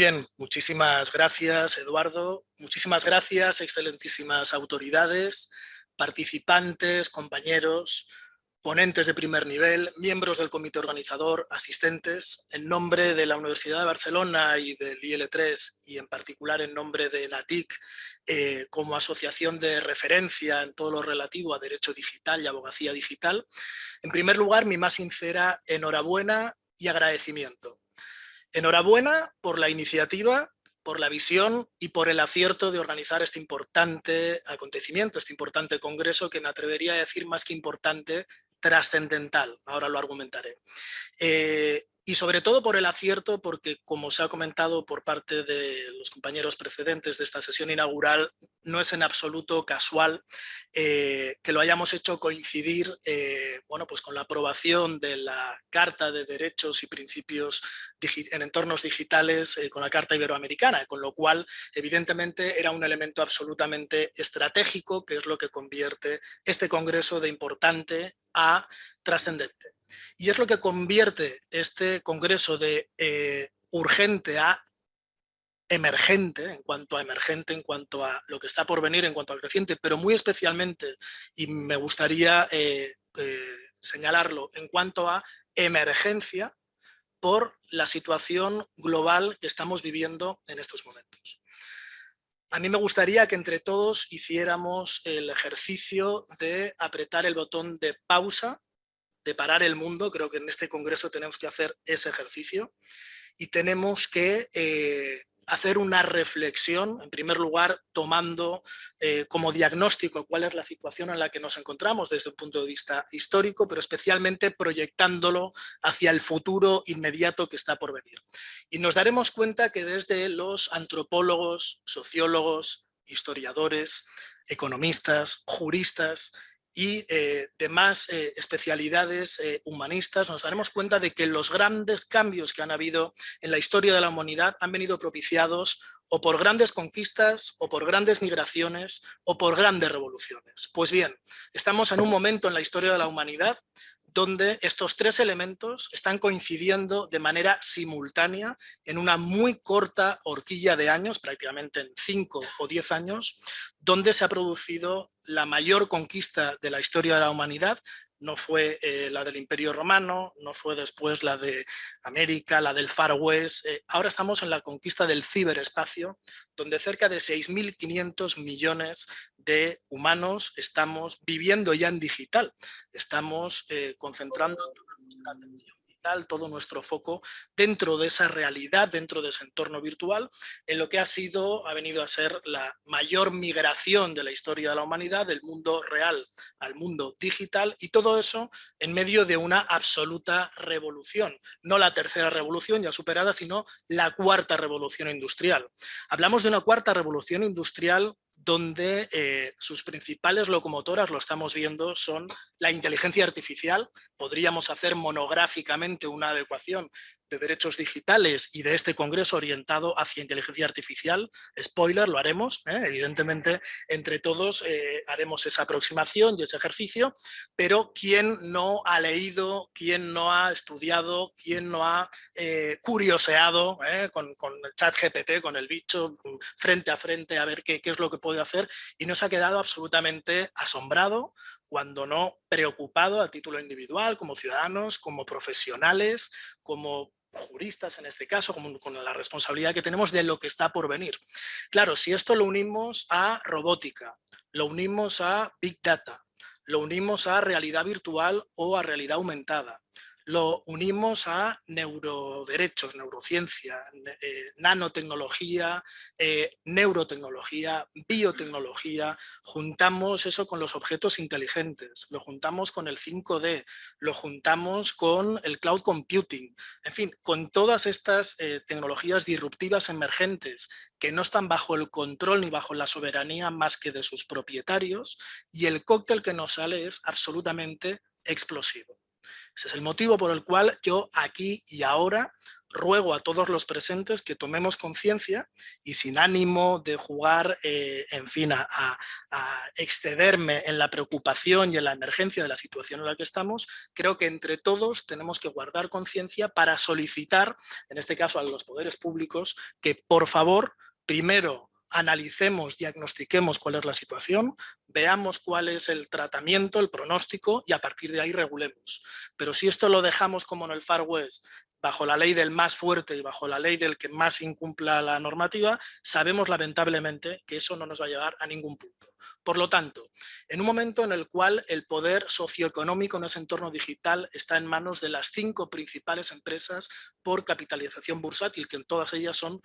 bien, muchísimas gracias, Eduardo. Muchísimas gracias, excelentísimas autoridades, participantes, compañeros, ponentes de primer nivel, miembros del comité organizador, asistentes. En nombre de la Universidad de Barcelona y del IL3 y en particular en nombre de la TIC, como asociación de referencia en todo lo relativo a derecho digital y abogacía digital, en primer lugar, mi más sincera enhorabuena y agradecimiento. Enhorabuena por la iniciativa, por la visión y por el acierto de organizar este importante acontecimiento, este importante congreso que me atrevería a decir más que importante, trascendental. Ahora lo argumentaré. Y sobre todo por el acierto, porque como se ha comentado por parte de los compañeros precedentes de esta sesión inaugural, no es en absoluto casual que lo hayamos hecho coincidir bueno, pues con la aprobación de la Carta de Derechos y Principios en Entornos Digitales, con la Carta Iberoamericana, con lo cual evidentemente era un elemento absolutamente estratégico, que es lo que convierte este congreso de importante a trascendente. Y es lo que convierte este congreso de urgente a emergente, en cuanto a lo que está por venir, en cuanto al creciente, pero muy especialmente, y me gustaría señalarlo, en cuanto a emergencia por la situación global que estamos viviendo en estos momentos. A mí me gustaría que entre todos hiciéramos el ejercicio de apretar el botón de pausa, de parar el mundo. Creo que en este congreso tenemos que hacer ese ejercicio y tenemos que hacer una reflexión, en primer lugar, tomando como diagnóstico cuál es la situación en la que nos encontramos desde un punto de vista histórico, pero especialmente proyectándolo hacia el futuro inmediato que está por venir. Y nos daremos cuenta que desde los antropólogos, sociólogos, historiadores, economistas, juristas y demás especialidades humanistas, nos daremos cuenta de que los grandes cambios que han habido en la historia de la humanidad han venido propiciados o por grandes conquistas, o por grandes migraciones, o por grandes revoluciones. Pues bien, estamos en un momento en la historia de la humanidad donde estos tres elementos están coincidiendo de manera simultánea en una muy corta horquilla de años, prácticamente en 5 o 10 años, donde se ha producido la mayor conquista de la historia de la humanidad. No fue la del Imperio Romano, no fue después la de América, la del Far West. Ahora estamos en la conquista del ciberespacio, donde cerca de 6.500 millones de humanos estamos viviendo ya en digital. Estamos concentrando toda nuestra atención vital, todo nuestro foco dentro de esa realidad, dentro de ese entorno virtual, en lo que ha venido a ser la mayor migración de la historia de la humanidad, del mundo real al mundo digital, y todo eso en medio de una absoluta revolución. No la tercera revolución ya superada, sino la cuarta revolución industrial. Hablamos de una cuarta revolución industrial donde sus principales locomotoras, lo estamos viendo, son la inteligencia artificial. Podríamos hacer monográficamente una adecuación de derechos digitales y de este congreso orientado hacia inteligencia artificial. Spoiler, lo haremos, evidentemente entre todos haremos esa aproximación y ese ejercicio, pero ¿quién no ha leído, quién no ha estudiado, quién no ha curioseado con el chat GPT, con el bicho, frente a frente, a ver qué es lo que puede hacer, y no se ha quedado absolutamente asombrado, cuando no preocupado a título individual, como ciudadanos, como profesionales, como juristas en este caso, con la responsabilidad que tenemos de lo que está por venir? Claro, si esto lo unimos a robótica, lo unimos a Big Data, lo unimos a realidad virtual o a realidad aumentada, lo unimos a neuroderechos, neurociencia, nanotecnología, neurotecnología, biotecnología, juntamos eso con los objetos inteligentes, lo juntamos con el 5D, lo juntamos con el cloud computing, en fin, con todas estas tecnologías disruptivas emergentes que no están bajo el control ni bajo la soberanía más que de sus propietarios, y el cóctel que nos sale es absolutamente explosivo. Ese es el motivo por el cual yo aquí y ahora ruego a todos los presentes que tomemos conciencia y sin ánimo de jugar, en fin, a excederme en la preocupación y en la emergencia de la situación en la que estamos, creo que entre todos tenemos que guardar conciencia para solicitar, en este caso a los poderes públicos, que por favor, primero, analicemos, diagnostiquemos cuál es la situación, veamos cuál es el tratamiento, el pronóstico y a partir de ahí regulemos. Pero si esto lo dejamos como en el Far West, bajo la ley del más fuerte y bajo la ley del que más incumpla la normativa, sabemos lamentablemente que eso no nos va a llevar a ningún punto. Por lo tanto, en un momento en el cual el poder socioeconómico en ese entorno digital está en manos de las 5 principales empresas por capitalización bursátil, que en todas ellas son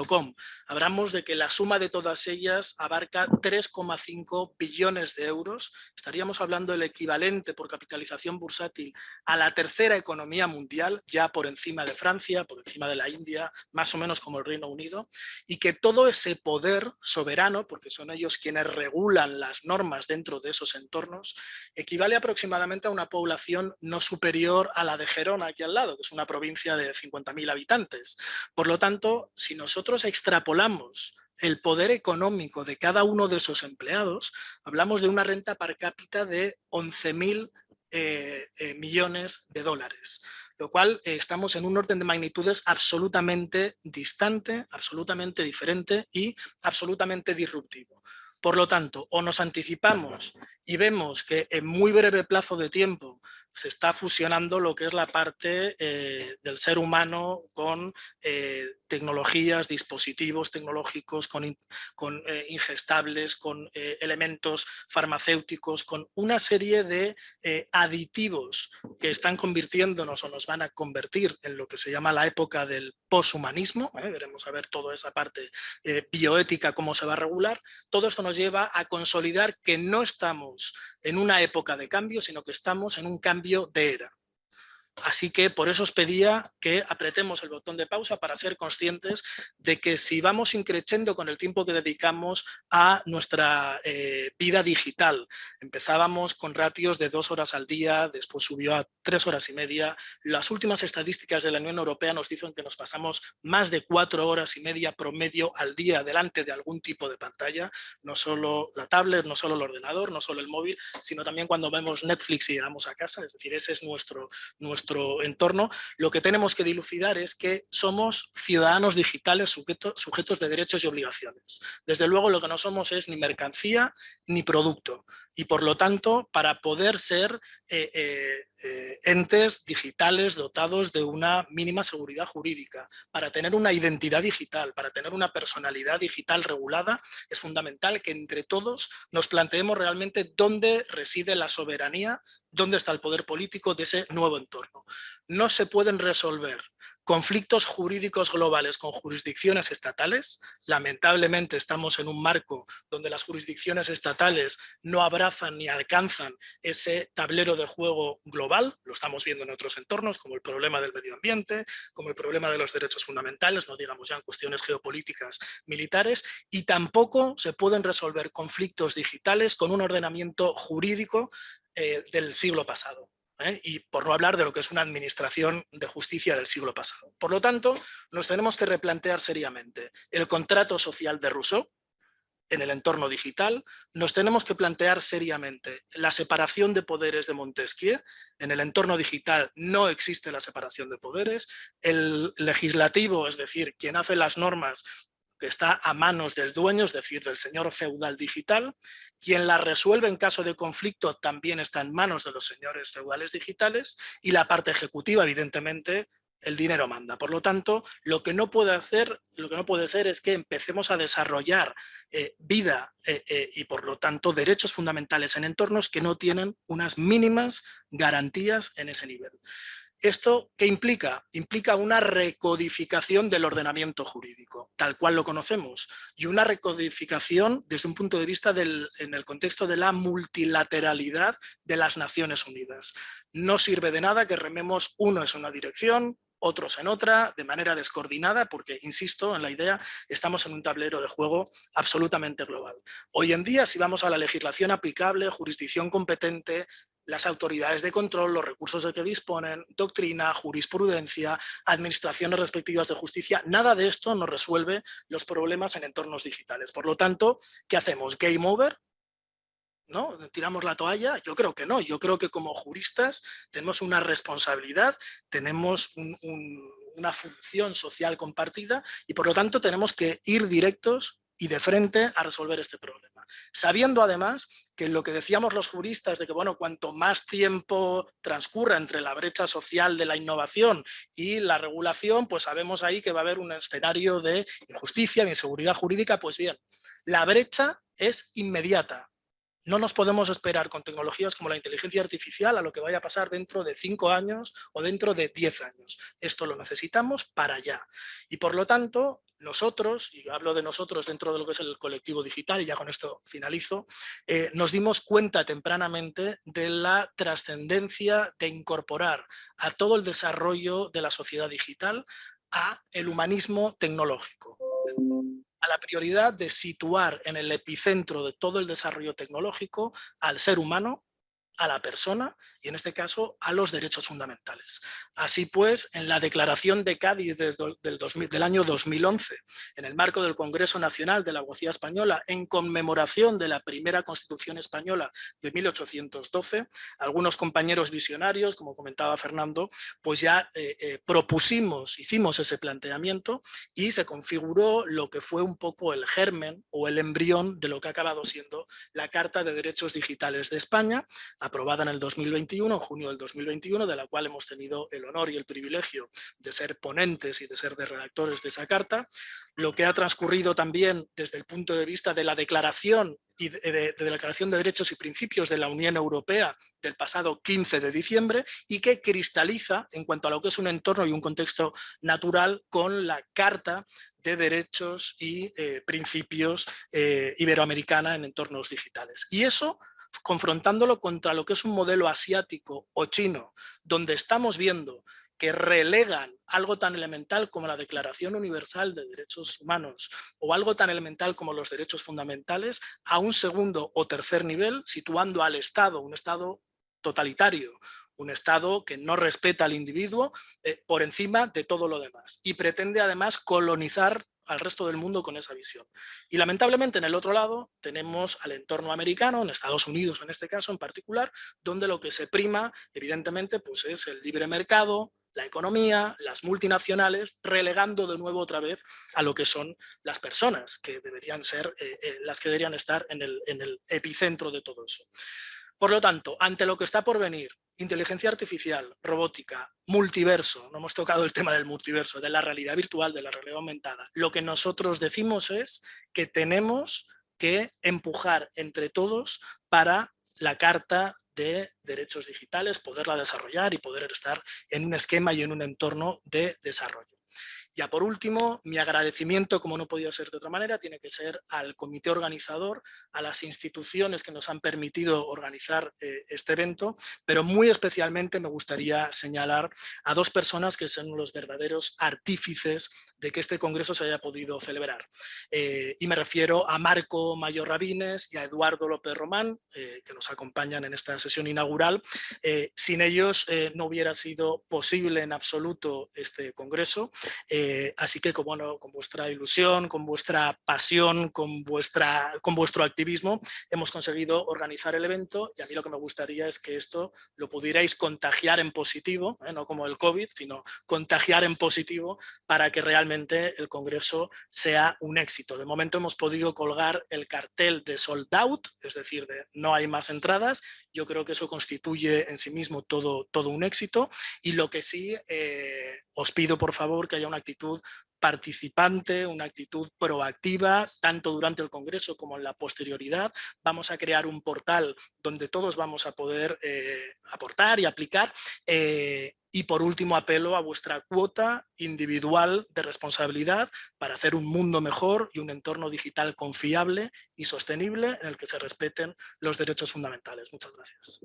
.com. Hablamos de que la suma de todas ellas abarca 3,5 billones de euros. Estaríamos hablando del equivalente por capitalización bursátil a la tercera economía mundial, ya por encima de Francia, por encima de la India, más o menos como el Reino Unido, y que todo ese poder soberano, porque son ellos quienes regulan las normas dentro de esos entornos, equivale aproximadamente a una población no superior a la de Gerona, aquí al lado, que es una provincia de 50.000 habitantes. Por lo tanto, si nosotros extrapolamos el poder económico de cada uno de esos empleados, hablamos de una renta per cápita de 11.000 millones de dólares, lo cual estamos en un orden de magnitudes absolutamente distante, absolutamente diferente y absolutamente disruptivo. Por lo tanto, o nos anticipamos y vemos que en muy breve plazo de tiempo se está fusionando lo que es la parte del ser humano con tecnologías, dispositivos tecnológicos, con ingestables, con elementos farmacéuticos, con una serie de aditivos que están convirtiéndonos o nos van a convertir en lo que se llama la época del poshumanismo. Veremos a ver toda esa parte bioética, cómo se va a regular. Todo esto nos lleva a consolidar que no estamos en una época de cambio, sino que estamos en un cambio de era. Así que por eso os pedía que apretemos el botón de pausa para ser conscientes de que si vamos increciendo con el tiempo que dedicamos a nuestra vida digital, empezábamos con ratios de 2 horas al día, después subió a 3 horas y media. Las últimas estadísticas de la Unión Europea nos dicen que nos pasamos más de 4 horas y media promedio al día delante de algún tipo de pantalla, no solo la tablet, no solo el ordenador, no solo el móvil, sino también cuando vemos Netflix y llegamos a casa. Es decir, ese es nuestro entorno. Lo que tenemos que dilucidar es que somos ciudadanos digitales sujetos de derechos y obligaciones. Desde luego lo que no somos es ni mercancía ni producto y por lo tanto para poder ser entes digitales dotados de una mínima seguridad jurídica, para tener una identidad digital, para tener una personalidad digital regulada, es fundamental que entre todos nos planteemos realmente dónde reside la soberanía, dónde está el poder político de ese nuevo entorno. No se pueden resolver conflictos jurídicos globales con jurisdicciones estatales. Lamentablemente estamos en un marco donde las jurisdicciones estatales no abrazan ni alcanzan ese tablero de juego global. Lo estamos viendo en otros entornos, como el problema del medio ambiente, como el problema de los derechos fundamentales, no digamos ya en cuestiones geopolíticas militares, y tampoco se pueden resolver conflictos digitales con un ordenamiento jurídico del siglo pasado. Y por no hablar de lo que es una administración de justicia del siglo pasado. Por lo tanto, nos tenemos que replantear seriamente el contrato social de Rousseau en el entorno digital, nos tenemos que plantear seriamente la separación de poderes de Montesquieu. En el entorno digital no existe la separación de poderes, el legislativo, es decir, quien hace las normas, que está a manos del dueño, es decir, del señor feudal digital. Quien la resuelve en caso de conflicto también está en manos de los señores feudales digitales y la parte ejecutiva, evidentemente, el dinero manda. Por lo tanto, lo que no puede ser es que empecemos a desarrollar vida y, por lo tanto, derechos fundamentales en entornos que no tienen unas mínimas garantías en ese nivel. ¿Esto qué implica? Implica una recodificación del ordenamiento jurídico, tal cual lo conocemos, y una recodificación desde un punto de vista en el contexto de la multilateralidad de las Naciones Unidas. No sirve de nada que rememos unos en una dirección, otros en otra, de manera descoordinada, porque, insisto, en la idea, estamos en un tablero de juego absolutamente global. Hoy en día, si vamos a la legislación aplicable, jurisdicción competente, las autoridades de control, los recursos de que disponen, doctrina, jurisprudencia, administraciones respectivas de justicia. Nada de esto nos resuelve los problemas en entornos digitales. Por lo tanto, ¿qué hacemos? ¿Game over? ¿No? ¿Tiramos la toalla? Yo creo que no. Yo creo que como juristas tenemos una responsabilidad, tenemos una función social compartida y por lo tanto tenemos que ir directos y de frente a resolver este problema. Sabiendo además que lo que decíamos los juristas de que bueno, cuanto más tiempo transcurra entre la brecha social de la innovación y la regulación, pues sabemos ahí que va a haber un escenario de injusticia, de inseguridad jurídica. Pues bien, la brecha es inmediata. No nos podemos esperar con tecnologías como la inteligencia artificial a lo que vaya a pasar dentro de 5 años o dentro de 10 años. Esto lo necesitamos para allá. Y por lo tanto, nosotros, y hablo de nosotros dentro de lo que es el colectivo digital, y ya con esto finalizo, nos dimos cuenta tempranamente de la trascendencia de incorporar a todo el desarrollo de la sociedad digital a el humanismo tecnológico, a la prioridad de situar en el epicentro de todo el desarrollo tecnológico al ser humano, a la persona y en este caso a los derechos fundamentales. Así pues, en la Declaración de Cádiz del año 2011, en el marco del Congreso Nacional de la Abogacía Española, en conmemoración de la primera Constitución Española de 1812, algunos compañeros visionarios, como comentaba Fernando, pues ya hicimos ese planteamiento y se configuró lo que fue un poco el germen o el embrión de lo que ha acabado siendo la Carta de Derechos Digitales de España, aprobada en el 2021, en junio del 2021, de la cual hemos tenido el honor y el privilegio de ser ponentes y de ser de redactores de esa carta. Lo que ha transcurrido también desde el punto de vista de la declaración y de Declaración de Derechos y Principios de la Unión Europea del pasado 15 de diciembre y que cristaliza en cuanto a lo que es un entorno y un contexto natural con la Carta de Derechos y Principios iberoamericana en entornos digitales. Y eso confrontándolo contra lo que es un modelo asiático o chino, donde estamos viendo que relegan algo tan elemental como la Declaración Universal de Derechos Humanos o algo tan elemental como los derechos fundamentales a un segundo o tercer nivel, situando al Estado, un Estado totalitario, un Estado que no respeta al individuo por encima de todo lo demás y pretende además colonizar al resto del mundo con esa visión. Y lamentablemente en el otro lado tenemos al entorno americano, en Estados Unidos en este caso en particular, donde lo que se prima evidentemente pues es el libre mercado, la economía, las multinacionales, relegando de nuevo otra vez a lo que son las personas, que deberían ser las que deberían estar en el epicentro de todo eso. Por lo tanto, ante lo que está por venir, inteligencia artificial, robótica, multiverso, no hemos tocado el tema del multiverso, de la realidad virtual, de la realidad aumentada, lo que nosotros decimos es que tenemos que empujar entre todos para la Carta de Derechos Digitales, poderla desarrollar y poder estar en un esquema y en un entorno de desarrollo. Ya por último, mi agradecimiento, como no podía ser de otra manera, tiene que ser al comité organizador, a las instituciones que nos han permitido organizar este evento, pero muy especialmente me gustaría señalar a dos personas que son los verdaderos artífices de que este congreso se haya podido celebrar. Y me refiero a Marco Mayor Rabines y a Eduardo López Román, que nos acompañan en esta sesión inaugural. Sin ellos no hubiera sido posible en absoluto este congreso. Así que bueno, con vuestra ilusión, con vuestra pasión, con vuestro activismo, hemos conseguido organizar el evento y a mí lo que me gustaría es que esto lo pudierais contagiar en positivo, no como el COVID, sino contagiar en positivo para que realmente el congreso sea un éxito. De momento hemos podido colgar el cartel de sold out, es decir, de no hay más entradas. Yo creo que eso constituye en sí mismo todo un éxito y lo que sí os pido por favor que haya una actitud participante, una actitud proactiva, tanto durante el congreso como en la posterioridad. Vamos a crear un portal donde todos vamos a poder aportar y aplicar. Y por último apelo a vuestra cuota individual de responsabilidad para hacer un mundo mejor y un entorno digital confiable y sostenible en el que se respeten los derechos fundamentales. Muchas gracias.